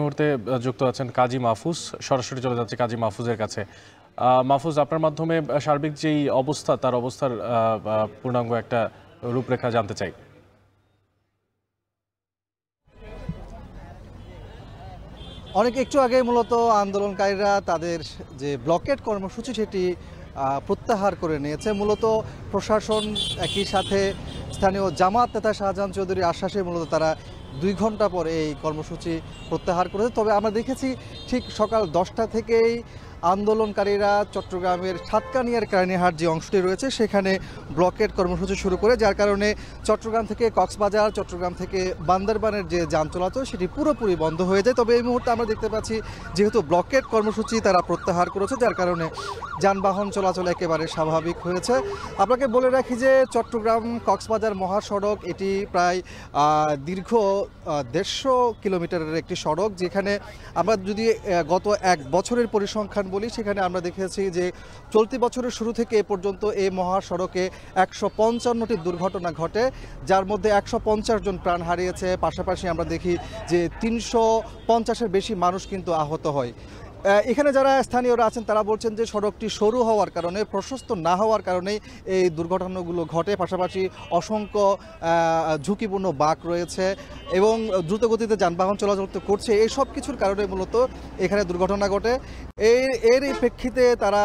মুহূর্তে যুক্ত আছেন কাজী মাহফুজ। সরাসরি চলে যাচ্ছে কাজী মাহফুজের কাছে। মাহফুজ, আপনার মাধ্যমে সার্বিক যেই অবস্থা, তার অবস্থার পূর্ণাঙ্গ একটা রূপরেখা জানতে চাই। একটু আগে মূলত আন্দোলনকারীরা তাদের যে ব্লকেট কর্মসূচি সেটি প্রত্যাহার করে নিয়েছে। মূলত প্রশাসন একই সাথে স্থানীয় জামাত নেতা শাহজাহান চৌধুরীর আশ্বাসে মূলত তারা 2 ঘন্টা পরে এই কর্মসূচি প্রত্যাহার করেছে। তবে আমরা দেখেছি ঠিক সকাল 10টা থেকেই আন্দোলনকারীরা চট্টগ্রামের সাতকানিয়ার কারণীহাট যে অংশটি রয়েছে সেখানে ব্লকেট কর্মসূচি শুরু করে, যার কারণে চট্টগ্রাম থেকে কক্সবাজার, চট্টগ্রাম থেকে বান্দরবানের যে যান চলাচল সেটি পুরোপুরি বন্ধ হয়ে যায়। তবে এই মুহূর্তে আমরা দেখতে পাচ্ছি যেহেতু ব্লকেট কর্মসূচি তারা প্রত্যাহার করেছে, যার কারণে যানবাহন চলাচল একেবারে স্বাভাবিক হয়েছে। আপনাকে বলে রাখি যে চট্টগ্রাম কক্সবাজার মহাসড়ক এটি প্রায় দীর্ঘ 150 কিলোমিটারের একটি সড়ক, যেখানে আমরা যদি গত 1 বছরের পরিসংখ্যান বলি সেখানে আমরা দেখেছি যে চলতি বছরের শুরু থেকে এ পর্যন্ত এই মহাসড়কে 155টি দুর্ঘটনা ঘটে, যার মধ্যে 150 জন প্রাণ হারিয়েছে। পাশাপাশি আমরা দেখি যে 350-এর বেশি মানুষ কিন্তু আহত হয়। এখানে যারা স্থানীয়রা আছেন তারা বলছেন যে সড়কটি সরু হওয়ার কারণে, প্রশস্ত না হওয়ার কারণেই এই দুর্ঘটনাগুলো ঘটে। পাশাপাশি অসংখ্য ঝুঁকিপূর্ণ বাঁক রয়েছে এবং দ্রুতগতিতে যানবাহন চলাচল করছে। এই সব কিছুর কারণে মূলত এখানে দুর্ঘটনা ঘটে। এরই প্রেক্ষিতে তারা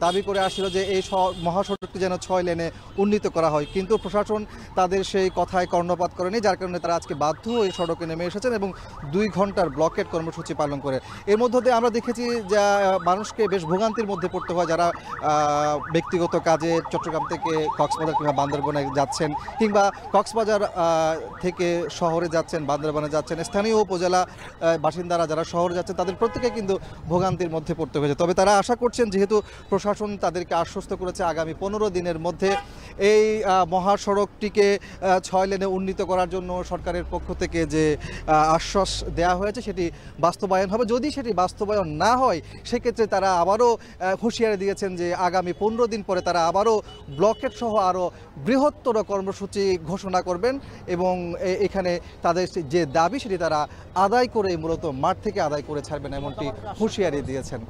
দাবি করে আসছিল যে এই মহাসড়কটি যেন 6 লেনে উন্নীত করা হয়, কিন্তু প্রশাসন তাদের সেই কথায় কর্ণপাত করেনি, যার কারণে তারা আজকে বাধ্য হয়ে সড়কে নেমে এসেছেন এবং 2 ঘন্টার ব্লকেট কর্মসূচি পালন করে। এর মধ্য দিয়ে আমরা দেখেছি যা মানুষকে বেশ ভোগান্তির মধ্যে পড়তে হয়, যারা ব্যক্তিগত কাজে চট্টগ্রাম থেকে কক্সবাজার কিংবা বান্দরবনে যাচ্ছেন, কিংবা কক্সবাজার থেকে শহরে যাচ্ছেন, বান্দরবনে যাচ্ছেন, স্থানীয় উপজেলা বাসিন্দারা যারা শহরে যাচ্ছেন তাদের প্রত্যেকে কিন্তু ভোগান্তির মধ্যে পড়তে হয়েছে। তবে তারা আশা করছেন, যেহেতু প্রশাসন তাদেরকে আশ্বস্ত করেছে আগামী 15 দিনের মধ্যে এই মহাসড়কটিকে 6 লেনে উন্নীত করার জন্য সরকারের পক্ষ থেকে যে আশ্বাস দেওয়া হয়েছে সেটি বাস্তবায়ন হবে। যদি সেটি বাস্তবায়ন না হয় সেক্ষেত্রে তারা আবারও হুঁশিয়ারি দিয়েছেন যে আগামী 15 দিন পরে তারা আবারও ব্লকেট সহ আরও বৃহত্তর কর্মসূচি ঘোষণা করবেন এবং এখানে তাদের যে দাবি সেটি তারা আদায় করে মূলত মাঠ থেকে আদায় করে ছাড়বেন, এমনটি হুঁশিয়ারি দিয়েছেন।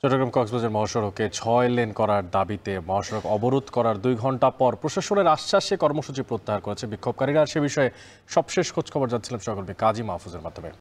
চট্টগ্রাম কক্সবাজার মহাসড়কে 6 লেন করার দাবিতে মহাসড়ক অবরোধ করার 2 ঘন্টা পর প্রশাসনের আশ্বাসে কর্মসূচি প্রত্যাহার করেছে বিক্ষোভকারীরা। সে বিষয়ে সবশেষ খোঁজখবর যাচ্ছিলাম সহকর্মী কাজী মাহফুজের মাধ্যমে।